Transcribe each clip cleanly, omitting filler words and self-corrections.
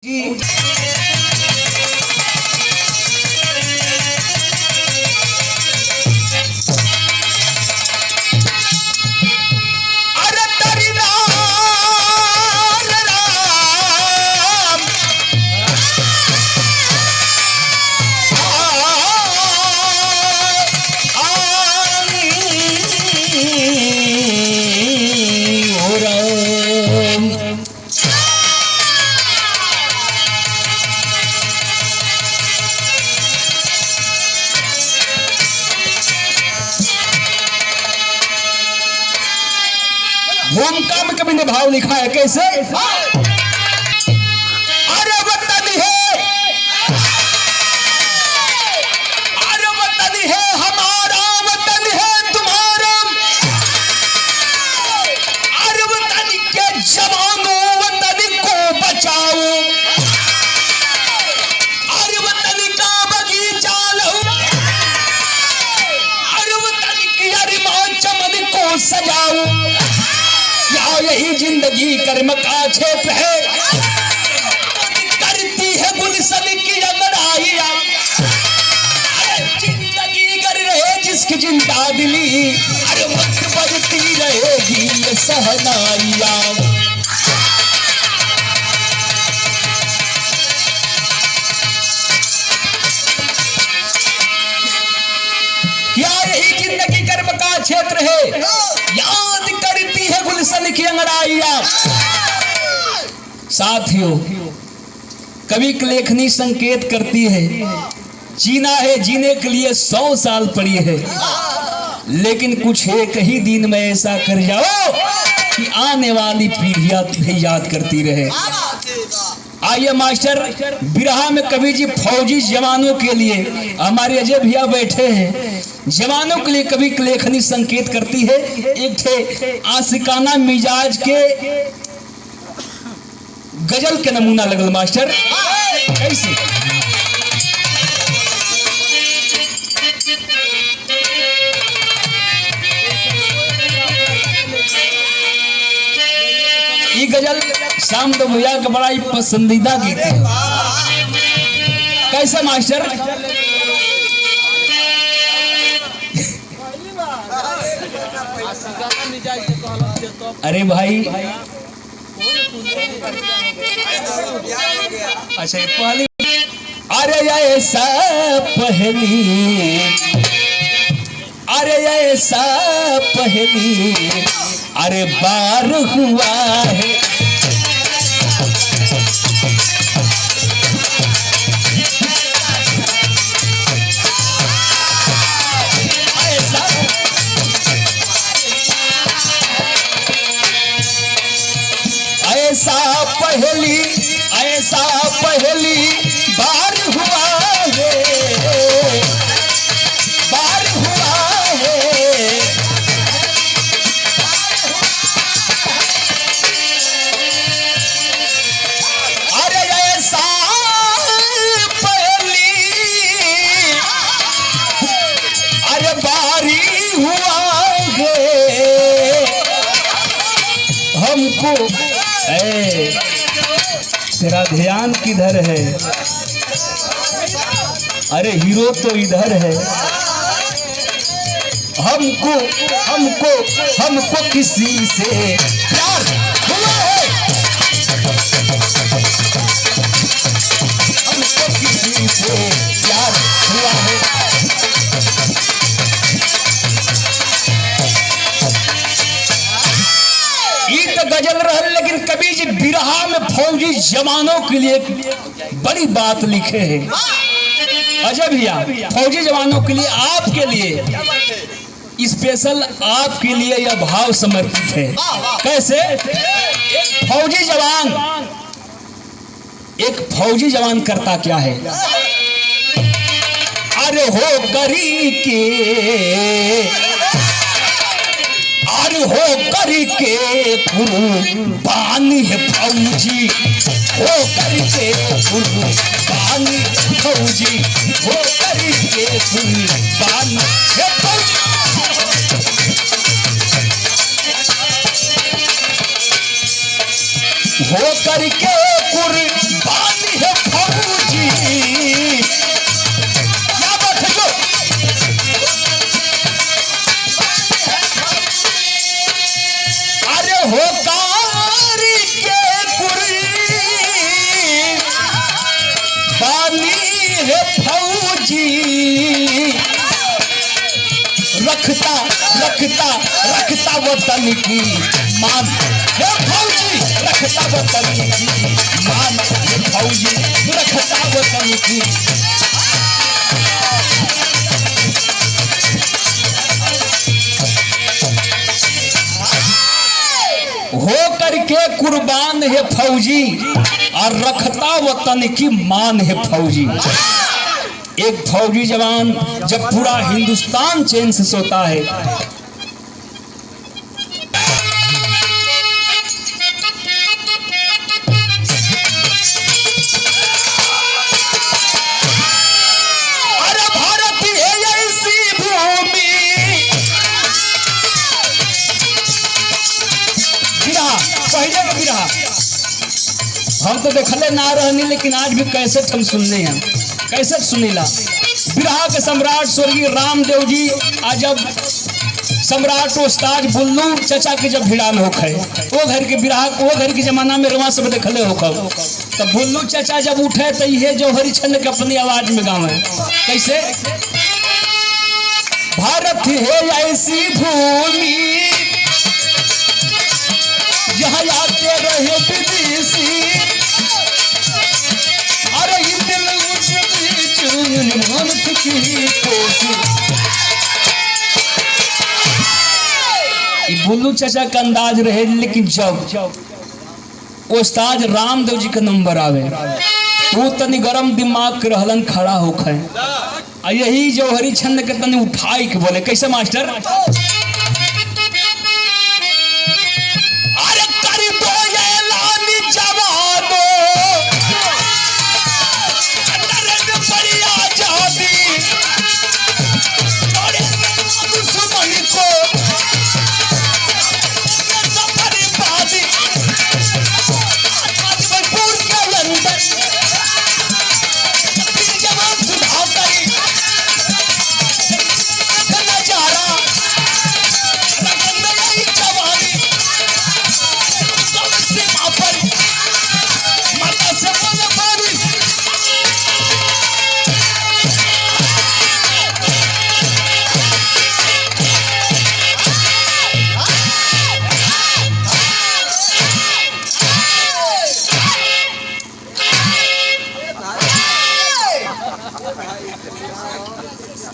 जी भूमिका में कभी ने भाव लिखा है कैसे? अरे वतन है हमारा, वतन है तुम्हारा। अरे वतन के जवानों, वतन को बचाओ। अरे वतन का बगीचा लहू, अरे वतन की अरिमान चमन को सजाओ। यही जिंदगी कर्म का क्षेत्र है, करती है गुलशन की अंगड़ाइयां। जिंदगी कर रहे जिसकी जिंदा दिली, अरे वक्त बजती रहेगी ये सहनाइयां। क्या यही जिंदगी कर्म का क्षेत्र है? याद करती है गुलशन की अंगड़ाइयां। साथियों, कवि की लेखनी संकेत करती है, जीना है जीने के लिए 100 साल पड़ी है, लेकिन कुछ एक ही दिन में ऐसा कर जाओ कि आने वाली पीढ़ियां तुम्हें याद करती रहे। आइए मास्टर, बिरहा में कवि जी फौजी जवानों के लिए, हमारे अजय भैया बैठे हैं, जवानों के लिए कवि की लेखनी संकेत करती है। एक थे आशिकाना मिजाज के गजल के नमूना लगल मास्टर। कैसे? ये गजल शाम तो भैया का बड़ा ही पसंदीदा गीत है। कैसे मास्टर? अरे भाई, अच्छा पहली, अरे ऐसा पहली, अरे ऐसा पहली, अरे बार हुआ है। ऐसा पहली बार हुआ है, बार हुआ है। अरे ऐसा पहली, अरे बारी हुआ है हमको। तेरा ध्यान किधर है? अरे हीरो तो इधर है। हमको हमको हमको किसी से प्यार हुआ है, हमको किसी से प्यार हुआ है। गजल रहल, लेकिन कवि जी बिरहा में फौजी जवानों के लिए बड़ी बात लिखे हैं। अजय भैया, फौजी जवानों के लिए, आपके लिए स्पेशल आपके लिए यह भाव समर्पित है। कैसे? एक फौजी जवान करता क्या है? अरे हो करी के, हो करके कुर्बानी है फौजी, हो करके कुर्बानी फौजी, हो करके कुर्बानी है फौजी। हो करके कुर्बान है फौजी, रखता रखता रखता वतन की मान है फौजी, रखता वतन की मान है फौजी, रखता वतन की। हो करके कुर्बान है फौजी और रखता वतन की मान है फौजी। एक फौजी जवान जब पूरा हिंदुस्तान चैन से सोता है, अरे भारत है ऐसी भूमि, बिरहा पहले का बिरहा हम तो देखले ना रहनी, लेकिन आज भी कैसेट हम सुनने हैं, कैसेट सुनीला। बिरहा के सम्राट स्वर्गीय रामदेव जी आज जब सम्राट उस्ताद बुल्लू चचा के जब भिड़ान होखे, वो घर के बिरहा, वो घर के जमाना में रवा सब देखले होखब, तो बुल्लू चचा जब उठे तो ये जो हरिचंद के अपनी आवाज में गावे कैसे, भारत है ऐसी भूमि जहाँ आते रहे विदेशी, अरे बुल्लू चाचा का अंदाज रहे, लेकिन जब उस्ताद रामदेव जी का नंबर आवे तो तनी गरम दिमाग के रहलन खड़ा होखे, यही जो हरिचंद के तनी उठाई के बोले कैसे मास्टर, अरे कर दो ऐलान जवानो,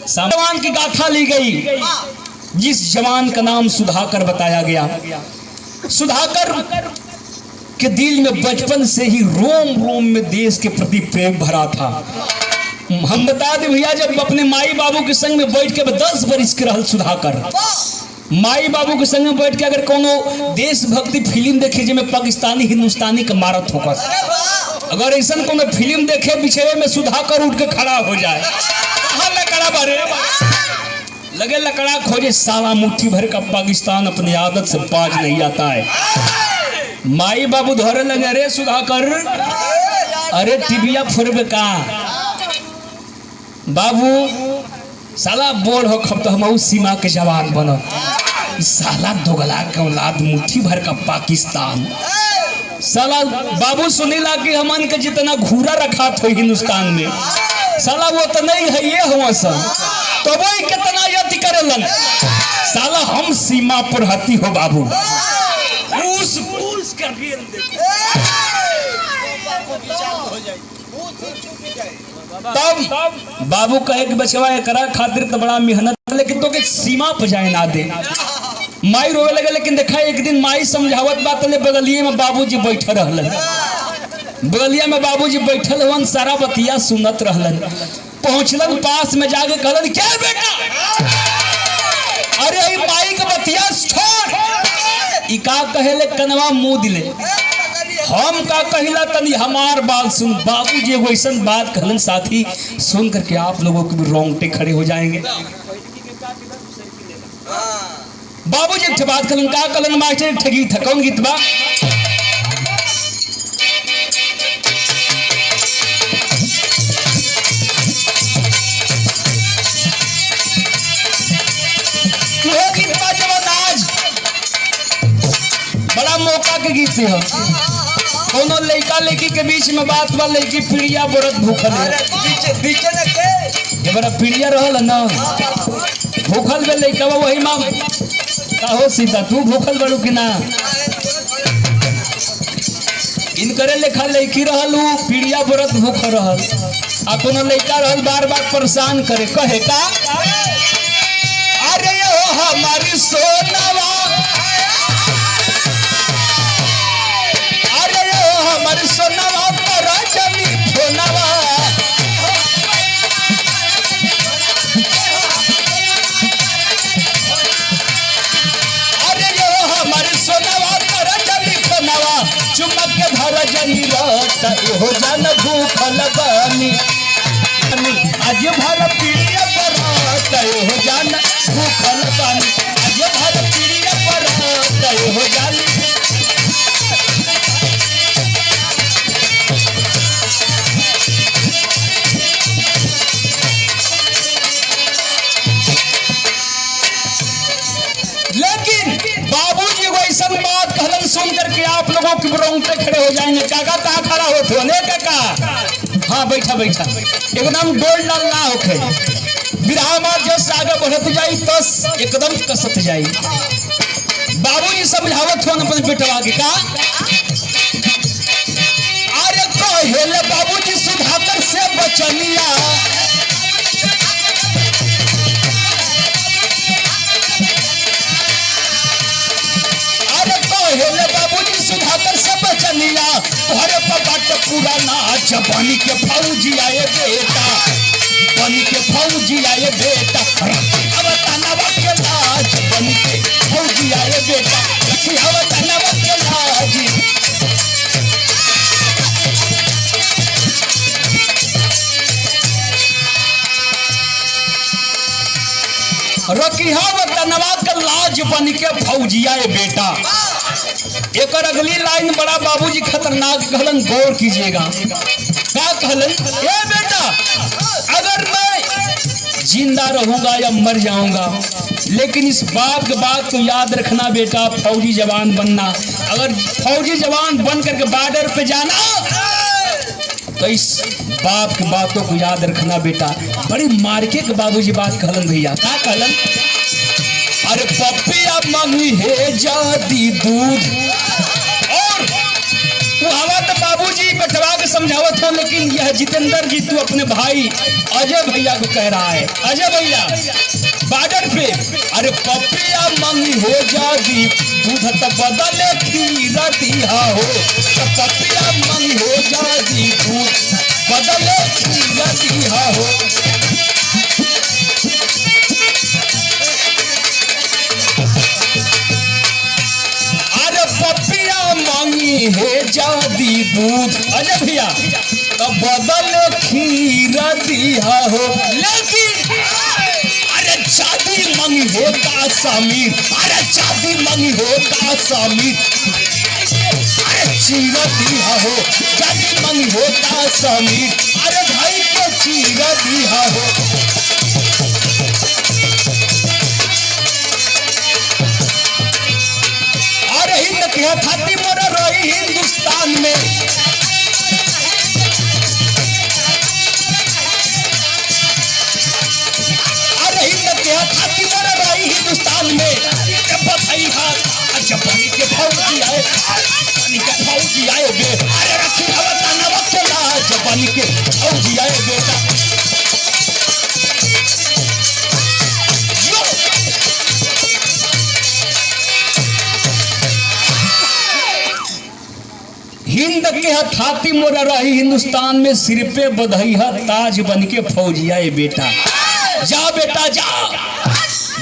जवान की गाथा ली गई, जिस जवान का नाम सुधाकर बताया गया। सुधाकर के दिल में बचपन से ही रोम रोम में देश के प्रति प्रेम भरा था। हम बता दें भैया, जब अपने माई बाबू के संग में बैठ के 10 बरिस के रहल सुधाकर, माई बाबू के संग में बैठ के अगर कोनो देशभक्ति फिल्म देखे जिसमें पाकिस्तानी हिंदुस्तानी का मारत होकर, अगर ऐसा कोनो फिल्म देखे पीछे में सुधाकर उठ के खड़ा हो जाए, लकड़ा बारे लगे लकड़ा खोजे, साला मुट्ठी भर का पाकिस्तान अपनी आदत से बाज नहीं आता है। माई बाबू धोरे लगे, अरे सुधाकर, अरे टिबिया फुरबे का बाबू, साला बोल हो खब तो हम सीमा के जवान बनो, साला दोगला के औलाद मुट्ठी भर का पाकिस्तान। साला बाबू सुनीला कि हमन के जितना घूरा रखा था हिंदुस्तान में, साला वो तो नहीं है ये हुआ सब, तो वही कितना यति करेलन, साला हम सीमा पर हती हो बाबू, उस कर तब बाबू कहे कि बचवा करा खातिर तो बड़ा मेहनत, लेकिन तो के सीमा पर जाए ना दे। माई रोवे लगे, लेकिन देखा एक दिन माई समझावत बात ले, बगलिए में बाबूजी बैठे रहलन, बगलिया में बाबूजी बैठल हवन, सारा बतिया सुनत रहलन। पहुंचलन पास में जाके कहलन, क्या बेटा, अरे ई माई के बतिया छोड़, ई का कहेले कनवा मुंह दिले, हम का कहिला तनी हमार बात सुन। बाबूजी एगो ऐसा बात कहलन साथी, सुन करके आप लोगों के भी रोंगटे खड़े हो जाएंगे। बाबूजी एक बात कहलन, का कहलन मास्टर, एक ठगी था, कौन गीत बा, बड़ा मौका के गीत है। कोनो लड़का लड़की के बीच में बात बा, लड़की पीड़िया बरत भूखल है, बीचे न के ये बड़ा पीड़िया रहल ना भूखल बे लइका वही मां काहो सीता तू भूखल बड़ू कि ना इनकरे लेखा लड़की रहल पीड़िया व्रत भूख रहल आ कोनो लड़का रहल बार बार परेशान करे कहे का अरे ओ हमारी सोनावा अरे ओ हमारी सोनावा तोरा जमी फोनावा अरे ओ हमारी सोनावा तोरा जमी फोनावा चुमक के धर जनी रात हो जान भूखल बानी आज भर पीड़िया बरात हो जान भूखल बानी आज भर पीड़िया बरात हो जान लेकिन बाबूजी को ऐसा बात कहलन सुन करके आप लोगों के रोंगटे खड़े हो जाएंगे। काका कहाँ खड़ा हो तो ने काका हाँ बैठा बैठा एकदम डोल डाल ना होखे विरहा मार जस आगे बढ़त जाई तस एकदम कसत जाई। बाबूजी समझावत हो अपन बेटवा के का अरे कहेले बाबूजी सुधाकर से बचनिया हेले बाबूजी सुधाकर से बचनिया तोहरे पबाट पूरा नाच बनी के फौजी आए बेटा बनी के फौजी आए बेटा अवतानवा के लाज बनी के फौजी आए बेटा रखी अवतानवा के लाज रखी अवतानवा के लाज बनी के फौजी आए बेटा। एक अगली लाइन बड़ा बाबूजी खतरनाक कहलन गौर कीजिएगा क्या कहलन ए बेटा अगर मैं जिंदा रहूंगा या मर जाऊंगा लेकिन इस बाप के बात को याद रखना बेटा फौजी जवान बनना अगर फौजी जवान बन करके बॉर्डर पे जाना तो इस बाप की बातों को याद रखना बेटा। बड़ी मार्के के बाबूजी बात कहलन भैया क्या कहलन अरे पपिया मंगी है जादी दूध और वहां तो बाबूजी बैठवा के समझावत हो लेकिन यह जितेंद्र जी तू अपने भाई अजय भैया को कह रहा है अजय भैया बॉर्डर पे अरे पपिया मंगी हो जादी दूध तो बदले खीरा दिया हो तो पपिया मंगी हो जादी दूध बदले खीरा दिया हो पपिया मांगी है जादी दूध अजय भैया तो बदल खीरा दिया हो लेकिन अरे जादी मांगी हो का समीर अरे जादी मांगी हो का समीर अरे चीरा दिया हो जादी मांगी हो का समीर अरे भाई को चीरा दिया हो खाती मोरा रही हिंदुस्तान में अरे खाती मोरा रही हिंदुस्तान में जापानी के फौजी आए फौजी आए बे अरे रखी अवतानवा के लाज जापानी के फौजी आए बेटा हिंद के हथाती मोरा रही हिंदुस्तान में सिर पे बधैया ताज बन के फौजिया बेटा जा बेटा जा।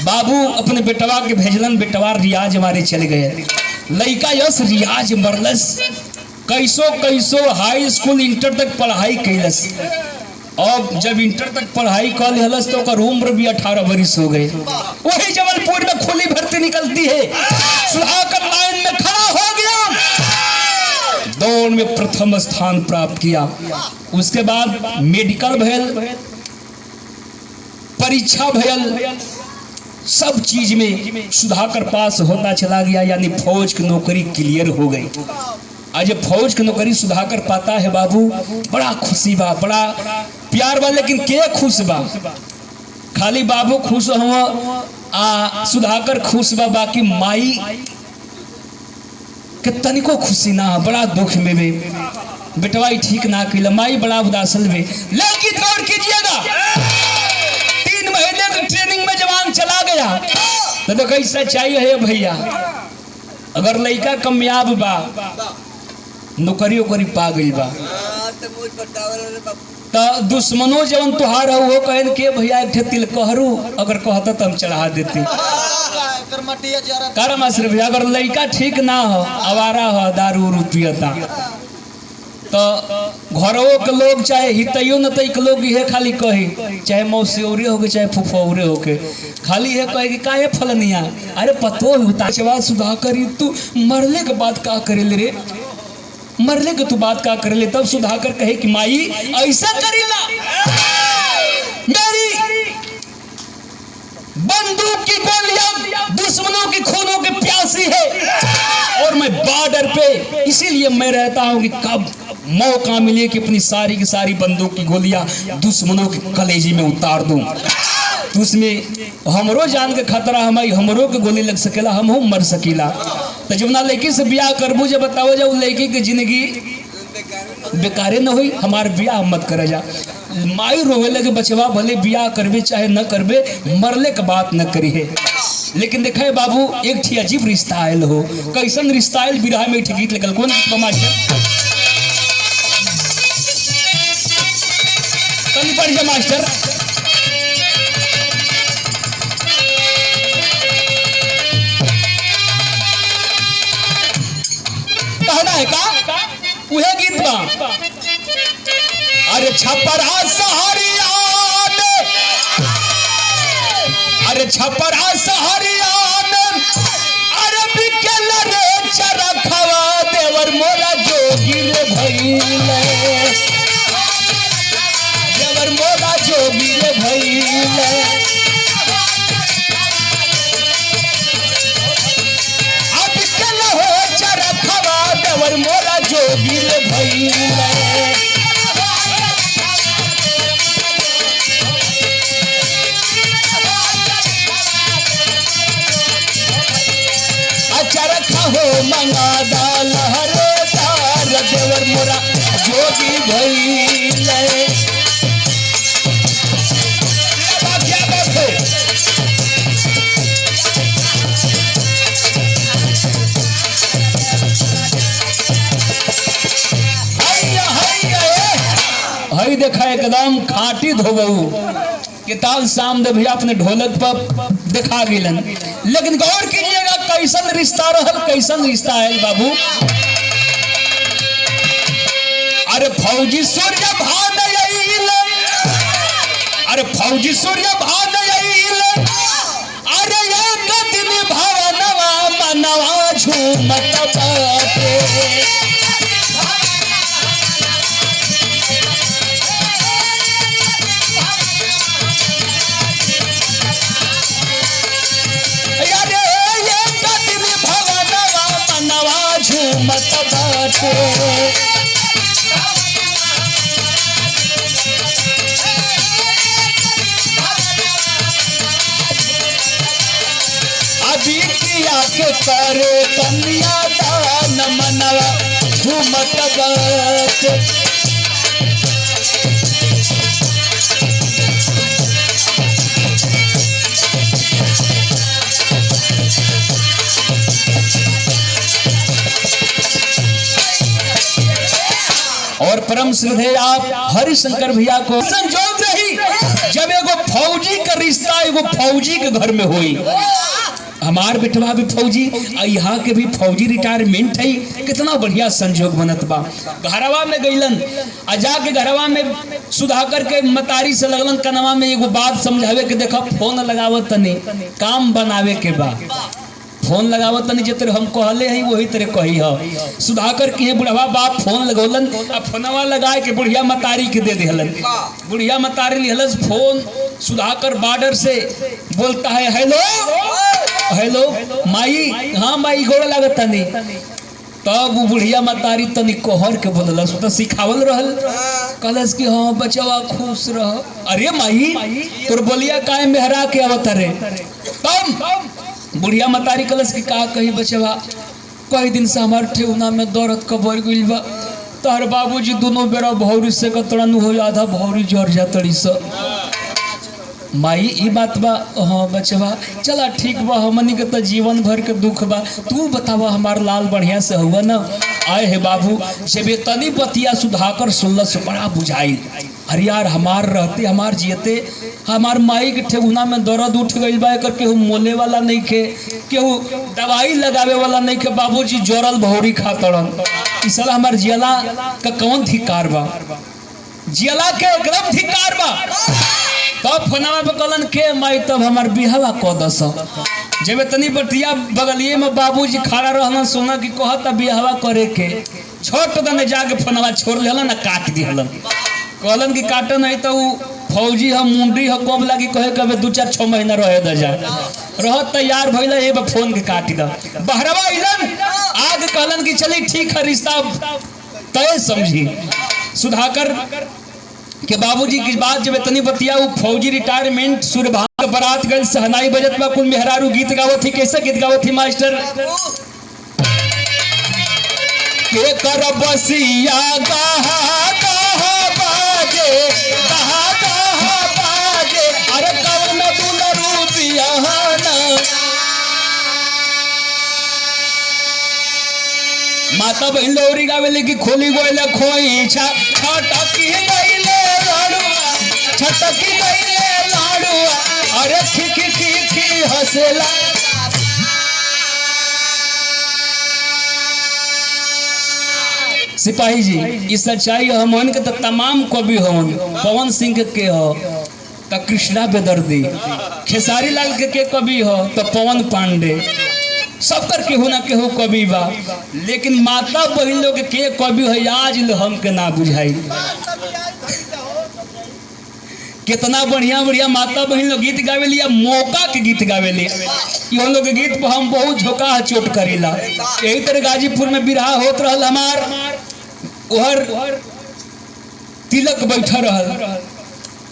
बाबू अपने बेटवा के भेजलन बेटवा रियाज मारे चले गए लड़का यस रियाज मरलस कैसो कैसो हाई स्कूल इंटर तक पढ़ाई कैलस और जब इंटर तक पढ़ाई कर लेलस तो ओकर उम्र भी 18 वर्ष हो गए। वही जबलपुर में खुली भर्ती निकलती है सुधाकर लाइन में खड़ा हो गया दौड़ में प्रथम स्थान प्राप्त किया। उसके बाद मेडिकल भयल परीक्षा भयल सब चीज में सुधाकर पास होता चला गया यानी फौज की नौकरी क्लियर हो गई। आज फौज की नौकरी सुधाकर पाता है बाबू बड़ा खुशी बा बड़ा प्यार बा, लेकिन के खुश बा? खाली बाबू खुश हुआ आ सुधाकर खुश बा, बाकी माई के तनिको खुशी ना, बड़ा दुख में बे। बेटवा ठीक ना किला, माई बड़ा उदासल बे। लेकिन गौर कीजिएगा, 3 महीने की ट्रेनिंग में जवान चला गया तो देखो सच्चाई है भैया। अगर लड़का कामयाब बा, नौकरी ओकरी पा गई बा, तो दुश्मनों जवन तुहार हो वो कहन के भैया एक ठे तिल कहरू, अगर कहता तो हम चढ़ा देते। कर मास्टर भैया, अगर लड़का ठीक ना हो, आवारा हो, दारू उरू पियता, तो घरों के लोग चाहे हितैयो नतई के लोग ये खाली कहे, चाहे मौसियोरे होके चाहे फुफौरे होके, खाली ये कहे कि काहे फलनिया, अरे पतो है सुधाकर तू मरले के बाद का करेले रे, मरले के तू बात का कर ले। तब सुधाकर कहे कि माई ऐसा करेला, मेरी बंदूक की गोलियां दुश्मनों की खूनों की प्यासी है और मैं बॉर्डर पे, इसीलिए मैं रहता हूं कि कब मौका मिले कि अपनी सारी की सारी बंदूक की गोलियां दुश्मनों की कलेजी में उतार दूं। तो उसमें हमरो जान के खतरा, हमारी हमरो के गोली लग सकेला, हम हो मर सकीला। तो जब ना लड़की से ब्याह करबू, जब बताओ जब लड़की की जिंदगी बेकारे न हुई, हमार ब्याह मत करे जा। माई रोवे लगे बचवा, भले ब्याह करबे चाहे न करबे, मरले के बात न करी है। लेकिन देखे बाबू, एक थी अजीब रिश्ता आयल हो। कैसन रिश्ता आयल? बिरहा में एक गीत लगल, कौन गीत मास्टर? कल पढ़ जा मास्टर। कहना है का उहे गीत बा। अरे छपरा सहरियान, अरे छपरा सहरियान, अरे बिकल रे चरखवा, देवर मोरा जोगी रे भइले, देवर मोरा जोगी रे भइले। अब बिकल हो चरखवा, देवर मोरा जोगी रे भइले। चरखा हो मंगा डाल हरे तार, देवर मोरा जोगी भइले। क्या बात है? हई देखा एकदम खाटी धोबऊ किताब सामने भैया अपने ढोलक पर दिखा गिलन। लेकिन गौर कीजिएगा कैसन रिश्ता रहल, कैसन रिश्ता है बाबू। अरे फौजी सूर्य भान आइल, अरे फौजी सूर्य भान आइल, अरे एक दिन भवनवा मनवा झूमत बाटे। मत बाटे अभी किया के करे कन्यादान, मनवा झूमत बाटे। और परम श्रद्धेय आप हरिशंकर भैया को संजोग रही जब एगो फौजी का रिश्ता एगो फौजी के घर में हुई। हमार बेटवा भी फौजी, यहाँ के भी फौजी रिटायरमेंट है। कितना बढ़िया संजोग बनत बा। घरवा में गईलन, जाके घरवा में सुधाकर के मतारी से लगलन कनवा में एगो बात समझावे के, देखा फोन लगावत तनी काम बनावे के बा, फोन लगावत तनी जे तेरे हम कहले हैं वही तेरे कही है। सुधाकर के बुढ़वा बाप फोन लगौलन, अब फोनवा लगाए के बुढ़िया मतारी के दे दिहलन। बुढ़िया मतारी लिहलस फोन, सुधाकर बॉर्डर से बोलता है, हेलो हेलो माई, हाँ माई गोड़ लागत तनी। तब वो बुढ़िया मतारी तनी कोहर के बोललस, तो सिखावल रहल। कहलस कि हाँ बचवा खुश रह। अरे माई तोर बोलिया काहे मेहरा के आवत रे। तब बुढ़िया मतारी कहलस कि का कही बचवा, कई दिन से हमार ठेहुना में दर्द कबर गइल बा। तार बाबूजी दोनों बेरा भौरी से कतड़न हो, आधा भौरी जर जातड़ी स। माई ई बात बा। हाँ बचवा चला ठीक बा, हमनी के तो जीवन भर के दुख बा। तू बतावा हमार लाल बढ़िया से हुआ ना। आए हे बाबू जब तनी बतिया सुधाकर सुनल से बड़ा बुझाई। अरे यार हमार रहते हमार जियते हमार माई के ठेहुना में दर्द उठ गई बा। एकर केहू मोले वाला नहीं खे, केहू दवाई लगावे वाला नहीं खे। बाबूजी जोरल भौरी खातड़न। इस साला हमार जियला का कौन धिकार बा, जियला के एकदम धिकार बा। तब फोनवा पे कहलन के माई तब हमार बिहवा क दस। जब तनी बटिया बगलिए में बाबूजी खड़ा रहलन, सोना की कहता बिहवा करे के। छोट दने जाके फोनवा छोड़ लेलन ना काट दिहलन। कहलन कि काट नहीं तो फौजी हम मुंडी ह कब लागी कहे कबे 2-4-6 महीना रहे द जा रह तैयार भइल। ए फोन के काट द बहरवा इलन आग कहलन कि चली ठीक है रिश्ता तय समझी। सुधाकर के बाबूजी की बात जब इतनी बतिया फौजी रिटायरमेंट सूर्यभान बारात गए सहनाई बजत में कुल मेहरारू गीत गावत थी। कैसे गीत गावत थी मास्टर? के कर बसिया गाहा गाहा बाजे गाहा गाहा बाजे। अरे कौन दुलरू बियाना माता बहन लोरी गावेले की खोली गोइले खोईछा छटकी गइले लाडुआ छटकी गइले लाडुआ। अरे खी खी खी हसेला। सिपाही जी इस सच्चाई हमन के तो तमाम कवि हवन। पवन सिंह के हो तो कृष्णा बेदर्दी, खेसारी लाल के कवि हो तो पवन पांडे, सब कर केहू ना केहू कवि बा। लेकिन माता बहन लोग के कवि है आज हमके ना बुझाई। कितना बढ़िया बढ़िया माता बहन लोग गीत गावे लिया, मौका के गीत गावे लिया। ये लोग के गीत पर हम बहुत झोंका चोट करेला। यही तरह गाजीपुर में बिरहा होत रहल हमार, ओहर तिलक बैठा रहल,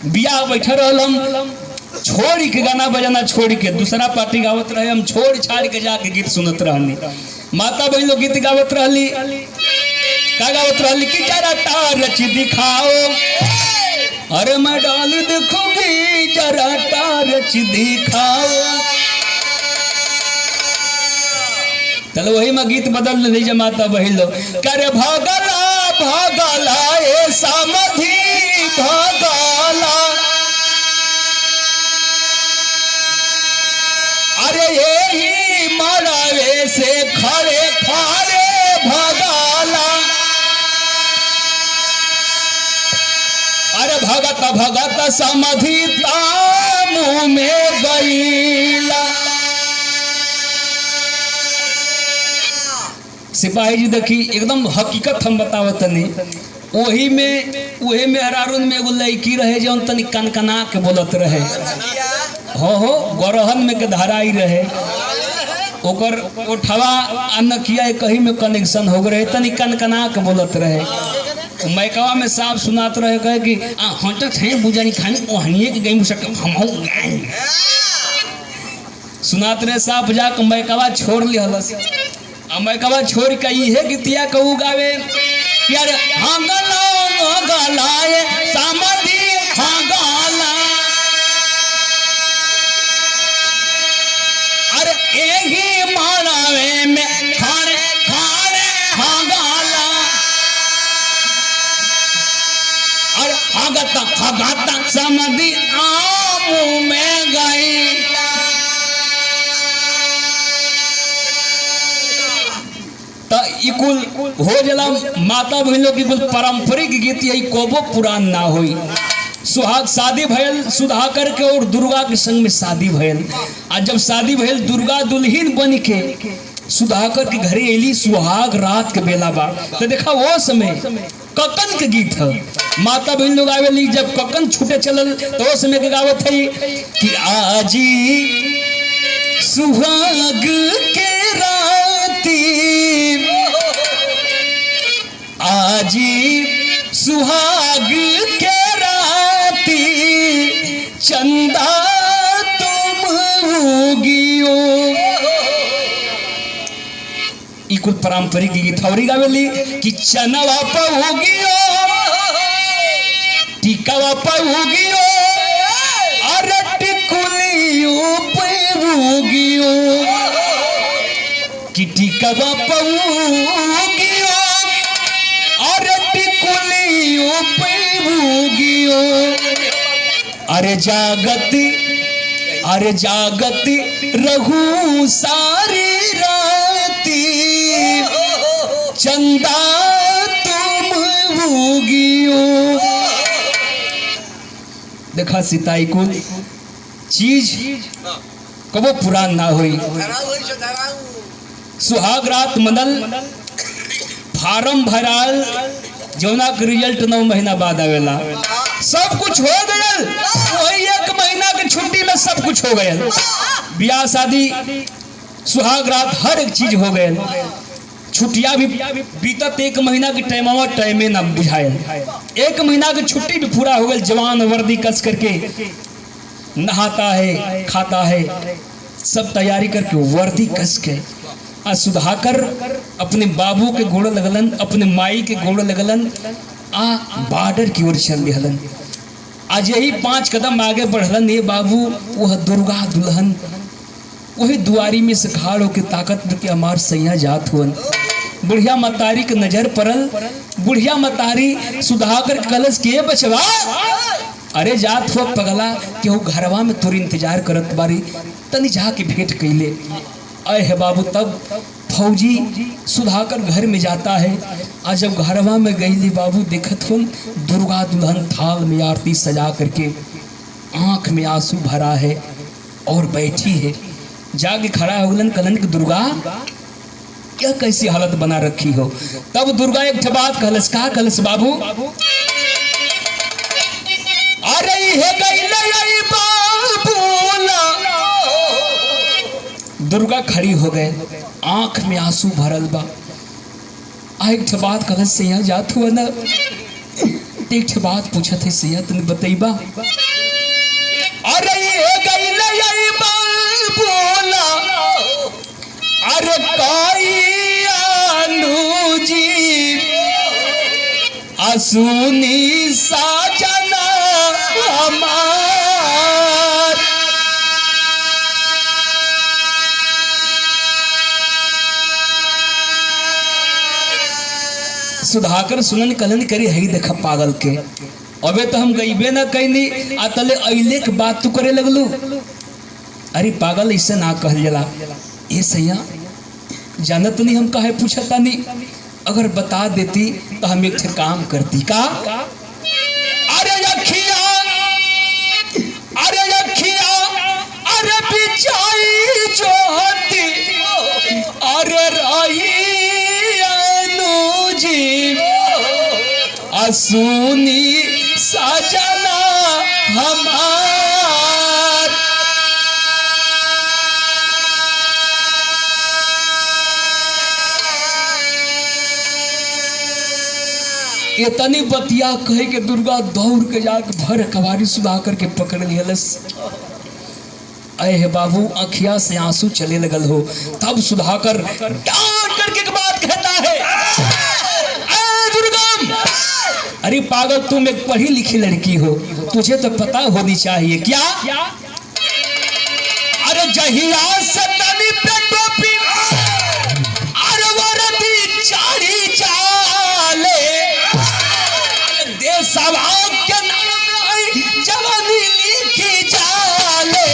बियाह बैठा रहल। हम छोड़ी के गाना बजाना छोड़ के दूसरा पार्टी गावत रहे, हम छोड़ छाड़ के जाके गीत सुनत रहनी। माता बहन लोग गीत गावत रहली, का गावत रहली कि जरा टारच दिखाओ। अरे मैं डाल देखूंगी जरा टारच दिखाओ। चलो वही में गीत बदल लीजिए माता बहन लोग। करे भगला भगला ए समधी भगला। अरे यही मरावे से खड़े खड़े भगला। अरे भगत भगत समधी तामू में गईला। सिपाही जी देखी एकदम हकीकत हम बतावत नहीं। वही में हरारून में एगो लड़की रहे जो तनी कनकना के बोलत रहे। हो गरहन में के धाराई रहे, ओकर ओठवा अनकिया कहीं में कनेक्शन हो गए, तनी कनकना के बोलत रहे। मैकवा में साफ सुनात रहे कहे कि हटत है बुझानी खानी ओहनिए के गई हम सुनात रहे साफ जाके मैकवा छोड़ लिहलस। मैकवा छोड़ के इहे गीतिया कहू गावे यार हाँ गलाए समधी हाँ गला। अरे यही मारावे में खाने खाने हाँ गला। अरे हगता समधी आमू में गई। कुल हो जला माता बहनों की कुल पारंपरिक गीत यही कोबो पुरान ना हुई। सुहाग शादी भयल सुधाकर के और दुर्गा के संग में शादी भयल। आज जब शादी भयल दुर्गा दुल्हन बन के सुधाकर के घरे एली। सुहाग रात के बेला बा तो देखा वो समय ककन के गीत है। माता बहन लोग आवेली जब ककन छूटे चलल तो वो समय के गावत है कि आजी सुहाग के राती बाजी सुहाग के राती चंदा तुम होगियो। ई कुल पारंपरिक गीत हवरी गावेली कि चनवा पहुगियो टिकवा पहुगियो अरे टिकुलियो पहुगियो कि टिकवा पहुगियो अरे टिकुलियो पहुगियो। अरे जागत रहू सारी राती चंदा तुम होगियो। देखा सिताई कुल चीज कबो पुरान ना हुई। सुहाग रात मनल फार्म भराल जौना के रिजल्ट 9 महीना बाद आवेला। सब कुछ हो गयल वही 1 महीना के छुट्टी में सब कुछ हो गयल। ब्याह शादी सुहाग रात हर एक चीज हो गयल। छुट्टियां भी बीतत 1 महीना के टाइमे ना बुझायल। 1 महीना की छुट्टी भी पूरा हो गई। जवान वर्दी कस करके नहाता है खाता है सब तैयारी करके वर्दी कस के आ सुधाकर अपने बाबू के गोड़ लगलन अपने माई के गोड़ लगलन आ बॉर्डर की ओर चल दिहलन। आज यही 5 कदम आगे बढ़लन ये बाबू वह दुर्गा दुल्हन वही दुआरी में से खाड़ होके ताकत के हमार सैया जात हुअन। बुढ़िया मतारी के नजर पड़ल। बुढ़िया मतारी सुधाकर कलश के बचवा अरे जात हो पगला केहू घरवा में तोर इंतजार करत बारी तनी जाके भेंट कैले। अय है बाबू तब फौजी सुधाकर घर में जाता है। आज जब घरवा में गईली बाबू देखत हुन दुर्गा दुल्हन थाल में आरती सजा करके आंख में आंसू भरा है और बैठी है। जाके खड़ा होलन कलन की दुर्गा क्या कैसी हालत बना रखी हो। तब दुर्गा एक बात कहलस का कहलस बाबू अरे है गईले बाबूला। दुर्गा खड़ी हो गए आंख में आंसू भरल बा। एक बात कहलस सैया जात हुआ ना एक बात पूछत है सैया तने बतईबा। अरे है गईले बाबूला अरे असुनी साजना हमार। सुधाकर सुनन कलन करी हई देखा पागल के अबे तो हम गईबे ना कैनी आ तले अइले के बात तू करे लगलू। अरे पागल ऐसे ना कहल जला। ए सैया जानत नहीं हम काहे पूछता नहीं अगर बता देती तो हम एक काम करती का। अरे अखिया अरे बिचाई जो होती अरे रही अनुजी असुनी सजना हमार। इतनी बतिया कहे के दुर्गा दौड़ के जाके भर कवारी सुधाकर के पकड़ लियलस। अहे बाबू अखिया से आंसू चले लगल हो। तब सुधाकर डांट करके एक बात कहता है दुर्गा अरे पागल तुम एक पढ़ी लिखी लड़की हो तुझे तो पता होनी चाहिए क्या। अरे जहिया से तनी पे टोपी अरे वर्दी चाड़ी चाले सवाब के नाम में जवानी लिखी जाले।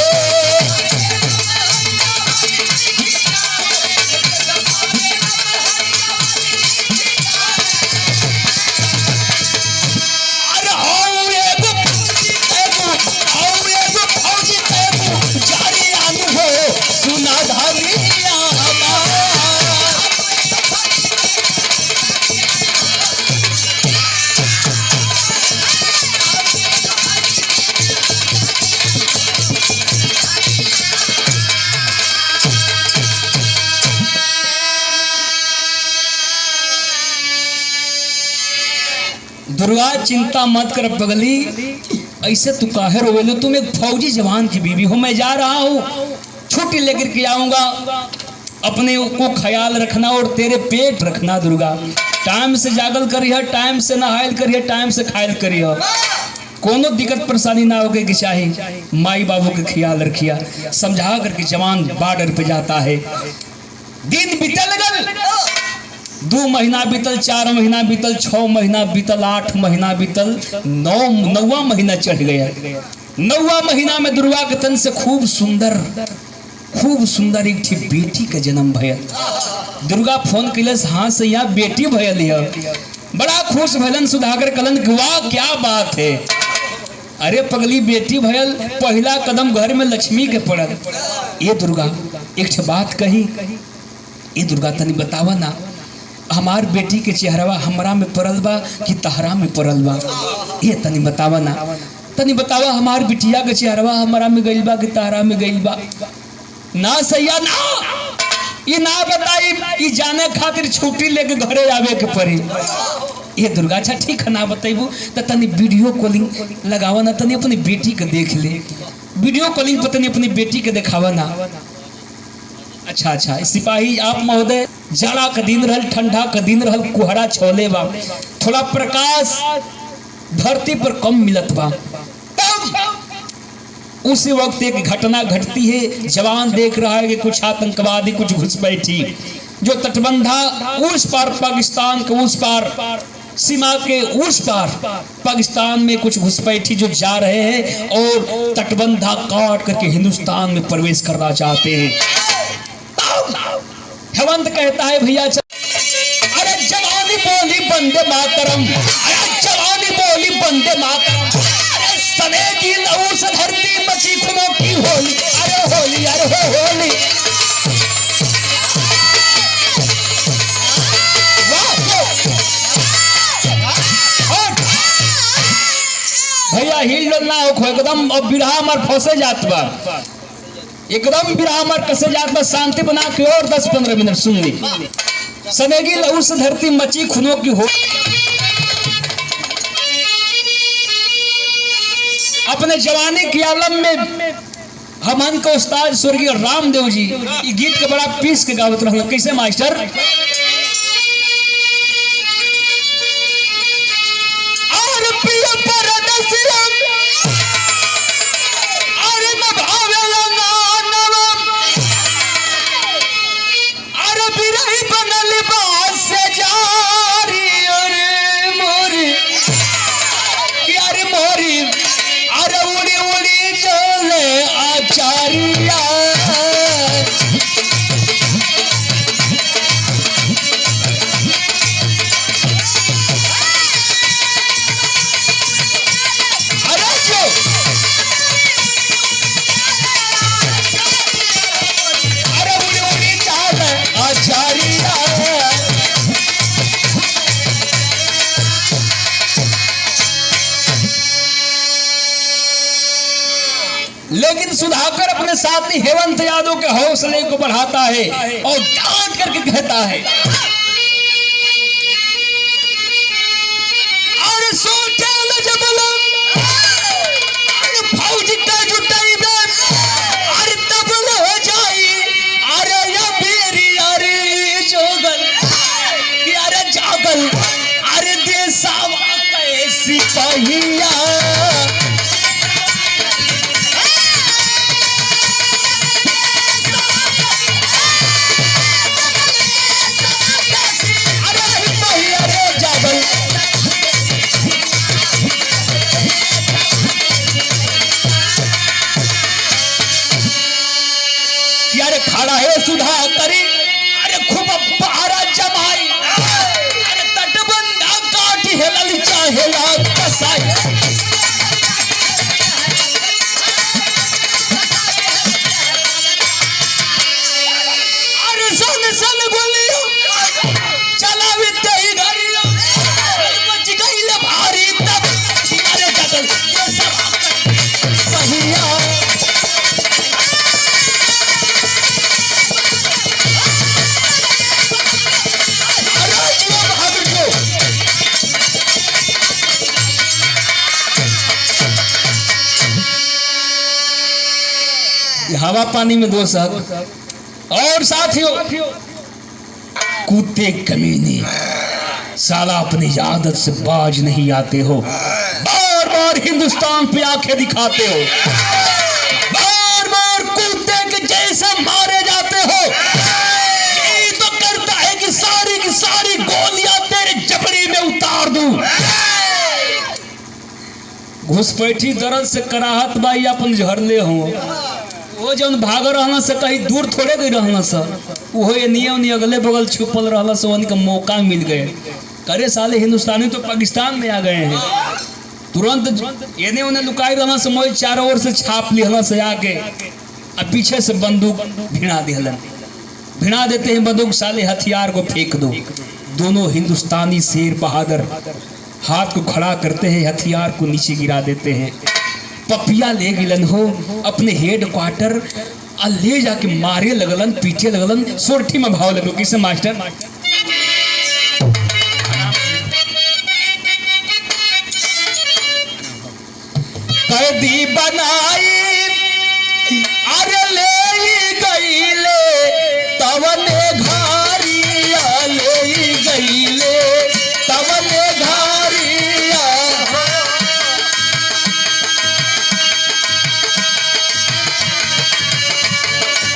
अरे फौजी जारी आनु हो सुना धनिया दुर्गा चिंता मत कर पगली, ऐसे तू काहे रोवेलो, तुम एक फौजी जवान की बीवी हो, मैं जा रहा हूँ, छुट्टी लेकर के आऊंगा, अपने को ख्याल रखना और तेरे पेट रखना दुर्गा, टाइम से जागल करिए, टाइम से नहायल करिए, टाइम से खायल करिए, कोनो दिक्कत परेशानी ना होके कि चाहे माई बाबू के ख्याल रखिया। समझा करके जवान बॉर्डर पे जाता है। दिन बीतल गल, 2 महीना बीतल, 4 महीना बीतल, 6 महीना बीतल, 8 महीना बीतल, 9वां महीना चढ़ गया। 9वां महीना में दुर्गा के तन से खूब सुंदर एक थी बेटी का जन्म भयल। दुर्गा फोन कैलस, हाँ सैया बेटी भयल है। बड़ा खुश भलन, सुधाकर कलन वाह क्या बात है। अरे पगली बेटी भयल, पहला कदम घर में लक्ष्मी के पड़ल। ये दुर्गा एक बात कही, ये दुर्गा तनी बतावा ना, हमार बेटी के चेहरवा हमरा में पड़ल बा कि तहरा में पड़ल बा, ये तनी बतावा ना, तनी बतावा हमार बिटिया के चेहरवा हमरा में गइल बा कि तहरा में गइल बा। ना सैया ना, ये ना बताई, ये जाने खातिर छुट्टी लेके घरे आवे के पड़ी। ये दुर्गा अच्छा ठीक है, ना बताइबू तो तनी वीडियो कॉलिंग लगावा ना, तनी अपनी बेटी के देख ले, वीडियो कॉलिंग पर तनी अपनी बेटी के दिखावा ना। अच्छा सिपाही आप महोदय, जाड़ा का दिन रहल, ठंडा का दिन रहल, कुहरा छोले बा, थोड़ा प्रकाश धरती पर कम मिलत बा। उसी वक्त एक घटना घटती है। जवान देख रहा है कि कुछ आतंकवादी, कुछ घुसपैठी जो तटबंधा उस पार, पाकिस्तान के उस पार, सीमा के उस पार पाकिस्तान में कुछ घुसपैठी जो जा रहे हैं और तटबंधा काट करके हिंदुस्तान में प्रवेश करना चाहते हैं। हेमंत कहता है भैया अरे जवानी बोली बंदे मातरम, अरे जवानी बोली बंदे मातरम, अरे सनेगी लहू से धरती मची खुनों की होली, अरे होली, अरे होली। भैया हिल डोल ना हो, एकदम अब बिरहा मार फंसे जात बा, एकदम बिरहा मार कसे जात बा। शांति बना के और 10-15 मिनट सुन ली। सनेगी लहू से धरती मची खुनों की हो, अपने जवानी की आलम में हमन को उस्ताद स्वर्गीय रामदेव जी ये गीत के बड़ा पीस के गावत रहल। कैसे मास्टर? लेकिन सुधाकर अपने साथी हेमंत यादव के हौसले को बढ़ाता है और डांट करके कहता है, अरे सोचल जबलम, अरे फौजी का जुटाई बे, अरे तबल हो जाई, अरे या बेरी, अरे जोगल कि अरे जागल, अरे देसावा कैसी पहिया। खड़ा है सुधाकरी, अरे खूब पारा जमाई, अरे तटबंधा काटी हेलल चाहेला कसाई, अरे सन सन बोलियो चलावी तेरी गाड़िया, बच गई ले भारी तब, अरे जगल ये सब पहिया। ये हवा पानी में दोष है। और साथियों, कुत्ते कमीने साला अपनी आदत से बाज नहीं आते हो, बार बार हिंदुस्तान पे आंखें दिखाते हो, बार बार कुत्ते के जैसे मारे जाते हो। यही तो करता है कि सारी की सारी गोलियां तेरे जबड़ी में उतार दूं। घुसपैठी दर्द से कराहत बाई अपन झरले हो। वो जौन भाग रहना से कहीं दूर थोड़े गई रहना से, वो ये नियम अगले बगल छुपल रहना से उनका मौका मिल गए। करे साले हिंदुस्तानी तो पाकिस्तान में आ गए हैं। तुरंत एने उन्हें लुकाई रहना से मोई चारों ओर से छाप लिहला से आके अब पीछे से बंदूक भिड़ा दिहलन। भिड़ा देते हैं बंदूक, साले हथियार को फेंक दो। दोनों हिंदुस्तानी शेर बहादुर हाथ को खड़ा करते हैं, हथियार को नीचे गिरा देते हैं। पपिया ले गिलन हो अपने हेड क्वार्टर और ले जाके मारे लगलन, पीछे लगलन। सोरठी में भाव लगो किसे मास्टर? कैदी बनाई अरे ले गईले तवने घारिया, ले गईले तवने घारिया।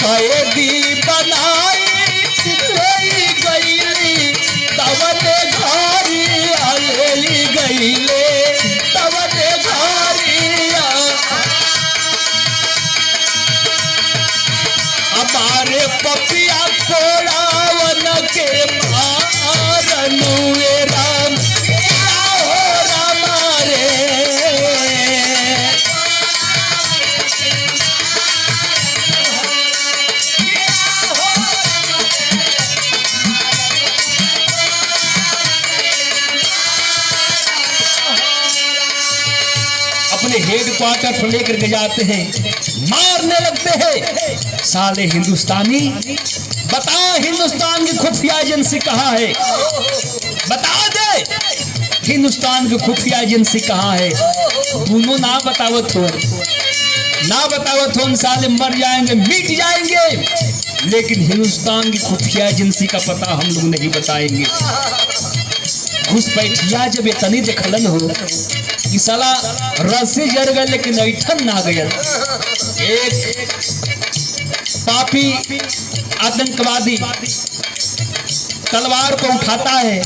कैदी बनाई ले गईली तवने घारिया, ले गईले तवने घारिया। हमारे पपिया कोड़ावन के मारनुए राम हो राम रे। अपने हेड क्वार्टर पर लेकर के जाते हैं, मारने लगते हैं। साले हिंदुस्तानी, बता हिंदुस्तान की खुफिया एजेंसी कहाँ है? बता दे हिंदुस्तान की खुफिया एजेंसी कहाँ है? दोनों ना बतावत हो, ना बतावत हो, साले मर जाएंगे, मिट जाएंगे, लेकिन हिंदुस्तान की खुफिया एजेंसी का पता हम लोग नहीं बताएंगे। घुसपैठिया जब इतनी देखलन हो कि साला रस्सी जर गए लेकिन ऐठन ना गया। एक पापी आतंकवादी तलवार को उठाता है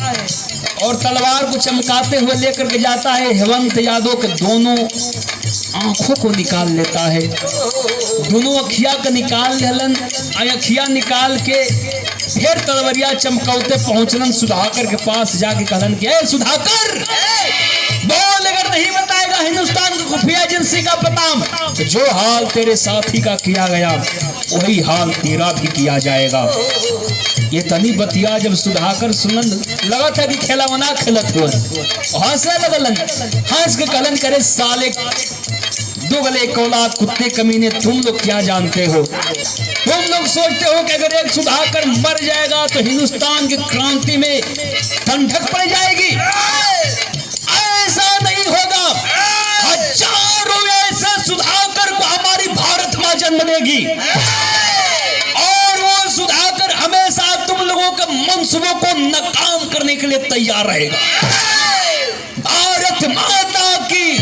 और तलवार को चमकाते हुए लेकर के जाता है। हेमंत यादव के दोनों आंखों को निकाल लेता है, दोनों अखिया को निकाल लेलन। अखिया निकाल के फिर तलवरिया चमकौते पहुंचलन सुधाकर के पास, जाके कहलन कि ए सुधाकर, बोल अगर नहीं बताएगा हिंदुस्तान की खुफिया एजेंसी का पता तो जो हाल तेरे साथी का किया गया वही हाल तेरा भी किया जाएगा। ये तनी बतिया जब सुधाकर सुनन लगा था कि खेला मना खेलत हो, हंसे लगलन। हंस के कहलन करे साले दो गले कौलाद कुत्ते कमीने, तुम लोग क्या जानते हो? तुम लोग सोचते हो कि अगर एक सुधाकर मर जाएगा तो हिंदुस्तान की क्रांति में ठंडक पड़ जाएगी? ऐसा नहीं होगा। हजारों ऐसे सुधाकर को हमारी भारत मां जन्म देगी और वो सुधाकर हमेशा तुम लोगों के मंसूबों को नाकाम करने के लिए तैयार रहेगा। भारत माता की,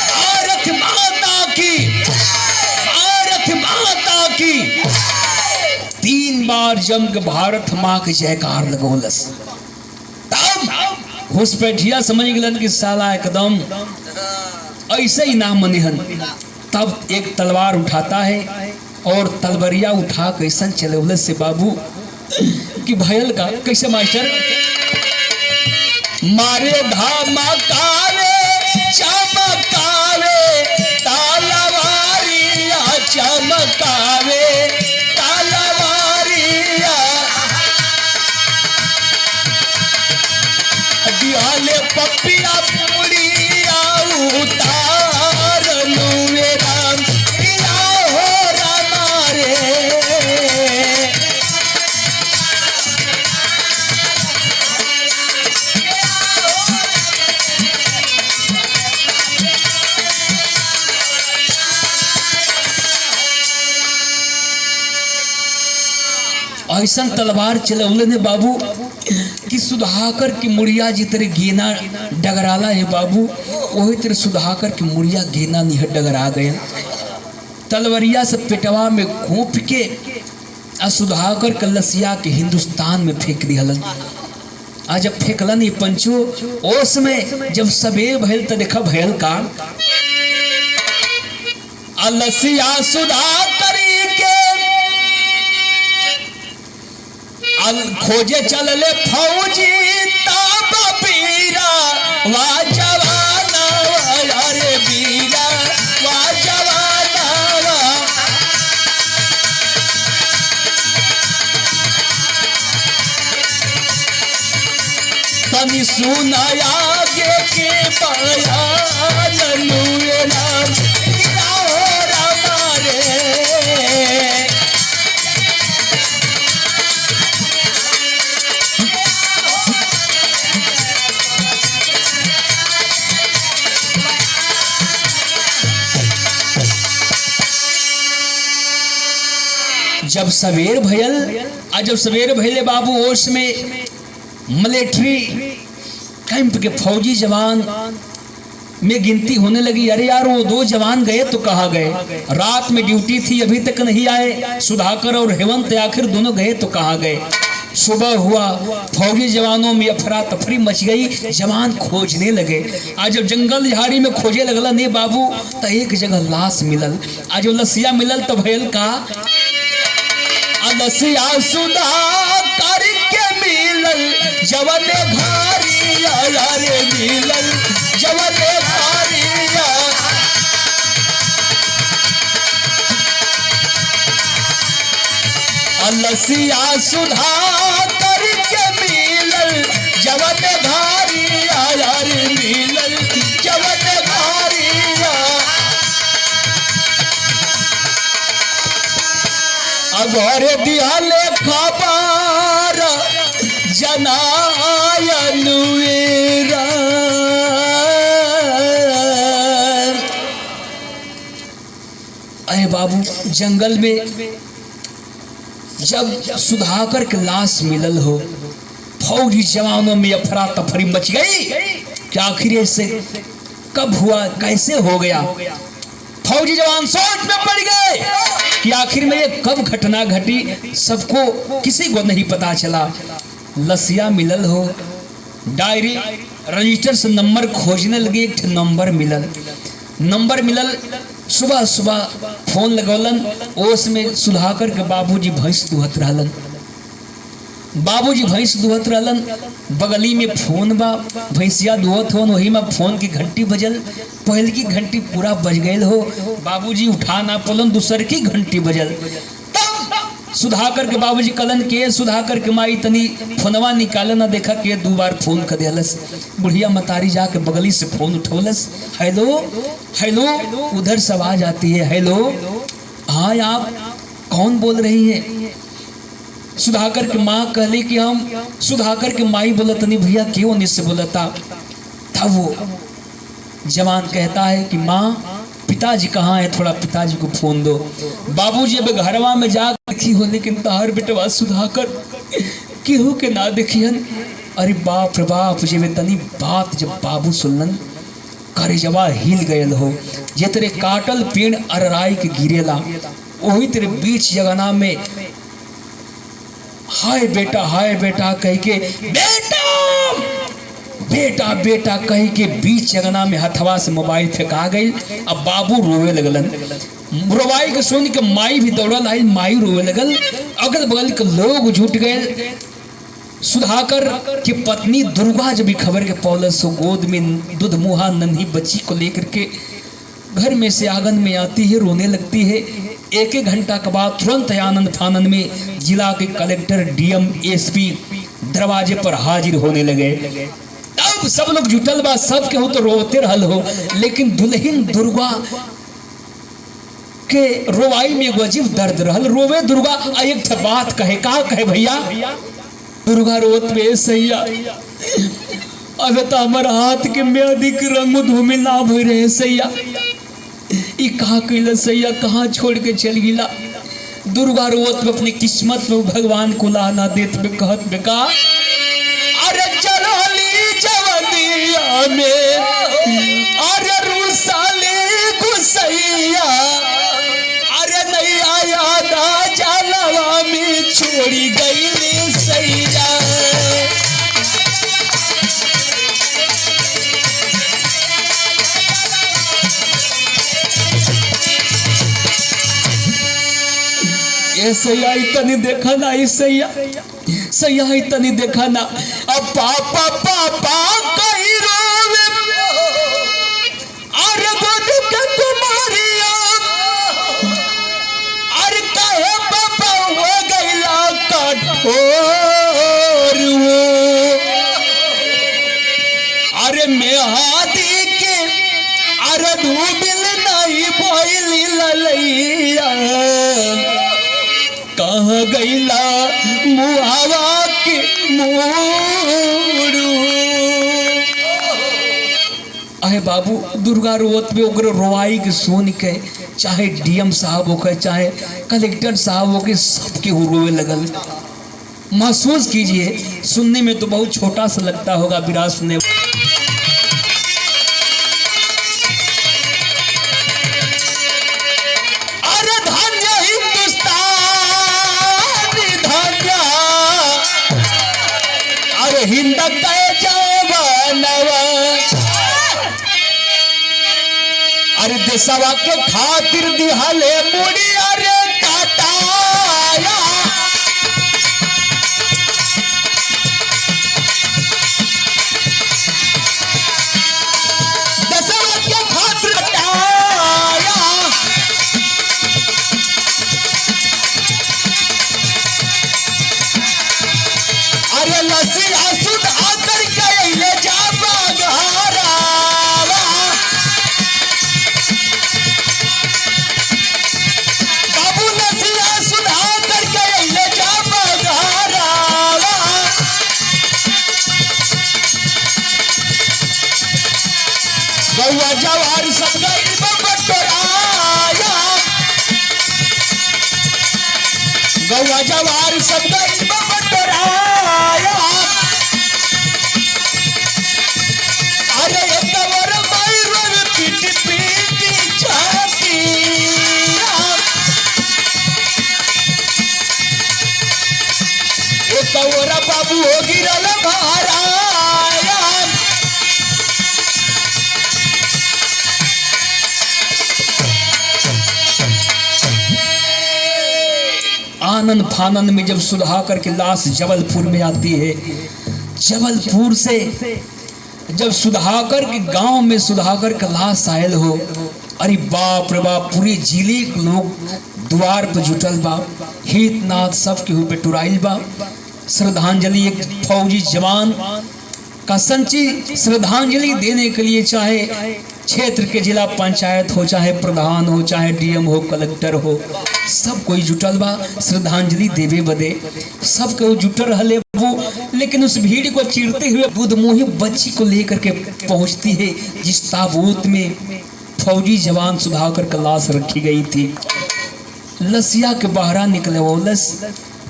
भारत माता की, भारत माता की। 3 बार जम के भारत मां के जयकार लगोलस। तब घुसपैठिया समझ गलन कि साला एकदम ऐसे ही ना मनिहन। तब एक तलवार उठाता है और तलवरिया उठा कैसन चले से बाबू कि भयल का कैसे मास्टर? मारे धमकावे चमकावे तलवारिया, चमकावे तलवारिया। दियाले पपिया पुड़िया उतार लुए राम पिया हो राम रे। ऐसा तलवार चलौले ने बाबू कि सुधाकर की मुड़िया जितरे गेना डगराला है बाबू, वही तेरे सुधाकर की मुड़िया गेना निहर डगरा गए। तलवरिया से पेटवा में घोंप के आ सुधाकर के लसिया के हिंदुस्तान में फेंक दिहलन। आज जब फेंकलन ये पंचो, ओस में जब सबेर भयल तो देखा भयल का लसिया सुधाकर के खोजे चलले फौजी ताब बीरा वा जवाना अरे बीरा वा जवाना। तनी सुनाया गे के बयान लुए नाम जब सवेर भयल आ जब सवेर भयले बाबू ओस में मिलिट्री कैंप के फौजी जवान में गिनती होने लगी। अरे यार वो 2 जवान गए तो कहाँ गए, रात में ड्यूटी थी अभी तक नहीं आए। सुधाकर और हेमंत आखिर दोनों गए तो कहाँ गए। सुबह हुआ, फौजी जवानों में अफरा तफरी मच गई, जवान खोजने लगे। आज जब जंगल झाड़ी में खोजे लगला ने बाबू तो एक जगह लाश मिलल। आज जब लसिया मिलल तो भयल का लसिया सुधाकर के मिलल जवन घारिया रे मिलल जवन घारिया। लसिया सुधाकर के मिलल जवन घारिया रे मिलल जवन घारिया। अगोरे दियाले खबर जनायनुरा अरे बाबू जंगल में जब सुधाकर के लाश मिलल हो, फौजी जवानों में अफरा तफरी मच गई कि आखिर से कब हुआ, कैसे हो गया। फौजी जवान सोच में पड़ गए कि आखिर में ये कब घटना घटी, सबको किसी को नहीं पता चला। लसिया मिलल हो, डायरी रजिस्टर से नंबर खोजने लगे, एक नंबर मिलल। सुबह सुबह फोन लगौलन, ओस में सुधाकर के बाबूजी भैंस दुहत रहलन। बगली में फोन बा, भैंसिया दुहत होन, वही में फोन की घंटी बजल। पहल की घंटी पूरा बज गए हो, बाबूजी उठा ना पलन, दूसर की घंटी बजल। तब सुधाकर के बाबूजी कलन के सुधाकर के माई तनी फोनवा निकाल ना, देखा के 2 बार फोन कर दिलस। बुढ़िया मतारी जाके बगली से फोन उठौलस। हेलो उधर से आवाज आती है, हेलो हाँ आप कौन बोल रही है। सुधाकर की माँ कहली कि हम सुधाकर के माई बोलत नहीं भैया क्यों निश्चय बोलता। तब वो जवान कहता है कि माँ पिताजी कहाँ है, थोड़ा पिताजी को फोन दो। बाबूजी अब घरवा में जा देखी हो, लेकिन तार बेटवा सुधाकर केहू के ना देखियन। अरे बाप रे बाप, जे तनी बात जब बाबू सुनलन करे जवा हिल गयल हो। जे तेरे काटल पेड़ अरराई के गिरेला, वही तेरे बीच जगना में हाय बेटा कह के बेटा कह के बीच जगना में हथवा से मोबाइल फेंका गई। अब बाबू रोवे लगलन। रोवाई के सुन के माई भी दौड़ल आई, माई रोवे लगल। अगल बगल के लोग जुट गए। सुधाकर की पत्नी दुर्गा जब खबर के पौलस हो, गोद में दूध मुहा नन्ही बच्ची को लेकर के घर में से आंगन में आती है, रोने लगती है। 1 घंटा के बाद तुरंत आनंद फानंद में जिला के कलेक्टर, डीएम, एसपी दरवाजे पर हाजिर होने लगे। अब सब लोग जुटल बा, सब के हो तो रोते रहल हो, लेकिन दुल्हन दुर्गा के रोवाई में एगो अजीब दर्द रहल। रोवे दुर्गा आ एक बात कहे, का कहे भैया। दुर्गा रोत में सैया अब तो हमारा हाथ के मेहंदी के रंग धूमि ना भई रहे सैया, ई कहा कैल सैया, कहाँ छोड़ के चल गिला। दुर्गा रोवत में अपनी किस्मत में भगवान को लाना देत में कहत में का अरे चलोली जवनिया में अरे रूसाली गुसैया अरे नहीं आया ना जलवा में छोड़ी गई सैया। सैया तनी देखा ना सैया सैया तनी देखा ना अब पापा पापा कहीं रोवे अरे गोद के तुम्हारिया अरे कहे पापा हो गईला कठोर वो अरे मेहादी के अरे धूबिल नहीं बोली ललैया कहाँ गईला मुहावा के मोरू। अहे बाबू दुर्गा रोवत में ओकरो रोवाई के सुन के चाहे डीएम साहब होके चाहे कलेक्टर साहब होके सबके रोवे लगल। महसूस कीजिए, सुनने में तो बहुत छोटा सा लगता होगा विराज सुनने। हिंद के जवानवा अरे देशवा के खातिर दिहले मुड़ी अरे काटाया देशवा के खातिर काटाया अरे लसिया सुधा करके ले जा बघारावा बाबू लसिया सुधा करके ले जा बघारावा गौवा जवार सब गई बटोराया गौवा जवार सब गई बटोराया अरे कवर मायरन पीट पीट छाती ए कवर बाबू हो गिरल भाराया आनंद फानंद में जब सुधाकर की लाश जबलपुर में आती है, जबलपुर से जब सुधाकर के गांव में सुधाकर का लाश आयल हो, अरे बाप रे बाप पूरे जिले के लोग द्वार पर जुटल बा, हितनाथ सब के ऊपर टुराइल बा। श्रद्धांजलि एक फौजी जवान का संची श्रद्धांजलि देने के लिए चाहे क्षेत्र के जिला पंचायत हो, चाहे प्रधान हो, चाहे डीएम हो, कलेक्टर हो, सब कोई जुटल बा श्रद्धांजलि देवे बदे। सब कोई जुटल रहले वो, लेकिन उस भीड़ को चीरते हुए बुद्धमोही बच्ची को लेकर के पहुंचती है जिस ताबूत में फौजी जवान सुधाकर का लाश रखी गई थी। लसिया के बाहरा निकले वो लस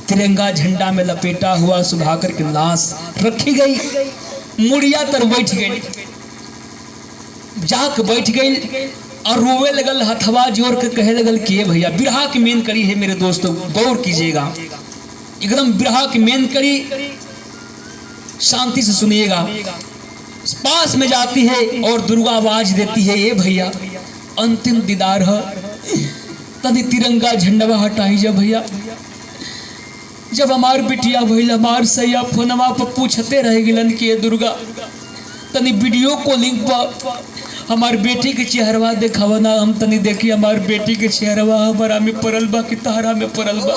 तिरंगा झंडा में लपेटा हुआ सुधाकर की लाश रखी गई। मुड़िया तर बैठ गई, जाके बैठ गई और रोवे लगल, हथवा जोर के कहे लगल कि भैया बिरहा की मेन कड़ी है मेरे दोस्तों, गौर कीजिएगा, एकदम बिरहा की मेन कड़ी शांति से सुनिएगा। पास में जाती है और दुर्गा आवाज देती है, ए भैया अंतिम दीदार है, तनी तिरंगा झंडवा हटाई जा भैया। जब हमार बिटिया भैया हमार सैया फोनवा पर पूछते रह गिलन कि दुर्गा तनी वीडियो कॉलिंग पर हमार बेटी के चेहरवा देखावा ना, हम तनी देखी हमार बेटी के चेहरवा हमारा में पड़ल बा कि तहरा में पड़ल बा।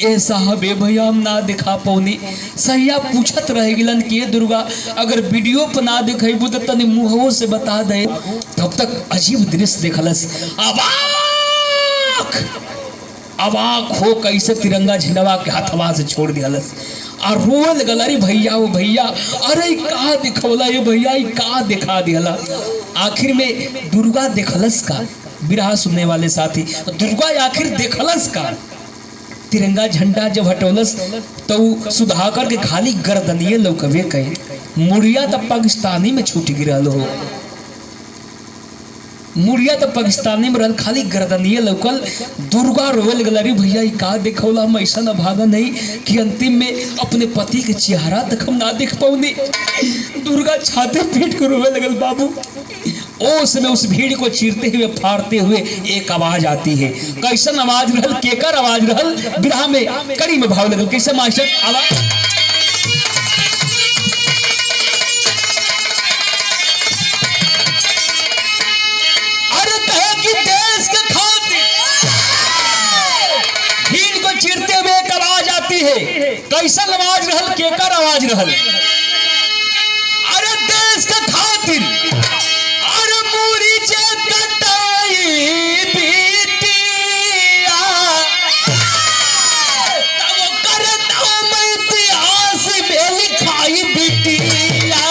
ए साहब ए भैया हम ना दिखा पौनी। सैया पूछत रह गिलन कि दुर्गा अगर वीडियो पर ना दिखेबू तो तनी मुंहों से बता दे। तब तक अजीब दृश्य देखलस, अवाक हो कैसे तिरंगा झंडवा के हथवा से छोड़ दियालस और रोए लगल, अरे भैया ओ भैया, अरे का दिखौला ये भैया, का दिखा दिया। आखिर में दुर्गा देखलस का बिरहा सुनने वाले साथी, दुर्गा आखिर देखलस का तिरंगा झंडा जब हटोलस तो सुधाकर के खाली गर्दनिए लौकवे कहे, मुड़िया तब पाकिस्तानी में छूट गिरल हो, मुड़िया तो पाकिस्तानी में रहल, खाली गर्दनिए लौकल। दुर्गा रोवे लगल, अरे भैया ई का देखौला, हम ऐसा न भागा नहीं कि अंतिम में अपने पति के चेहरा तक हम ना देख पाऊनी। दुर्गा छाती पीट कर रोवे लगल बाबू। ओस में उस भीड़ को चीरते हुए फाड़ते हुए एक आवाज आती है। कैसन आवाज रहल, केकर आवाज रहल, बिरहा में कड़ी में भाव लगल। कैसे मास्टर आवाज, चीरते हुए एक आवाज आती है। कैसन आवाज रहल, केकर आवाज रहल, अरे देश के खातिर, अरे मूरी जे कटाई बिटिया, तब कर नाम इतिहास में लिखाई बिटिया।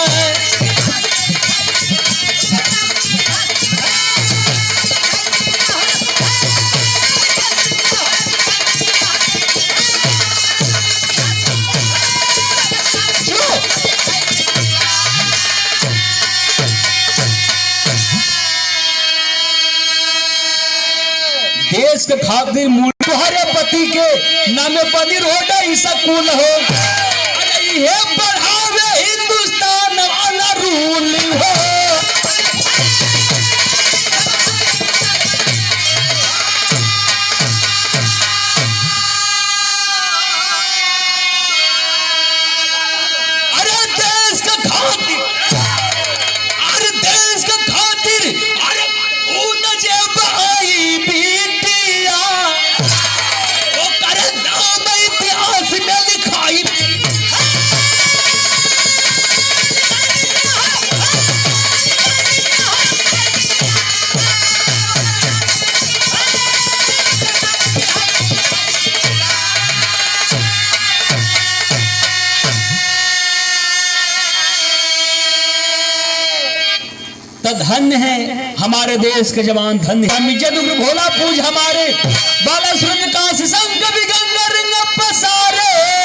देश के खातिर तुम्हारे पति के नामे बनी रोड स्कूल हो, अरे ये बढ़ावे हिंदुस्तान वाला रूल हो। अरे देश के खातिर, अरे देश के खातिर, अरे ऊन जे भाई भी इतिहास में लिखाई। तो धन्य है हमारे देश के जवान, धन्य भोला पूज हमारे बाला सुरंग काश संग गंगा रिंग पसारे।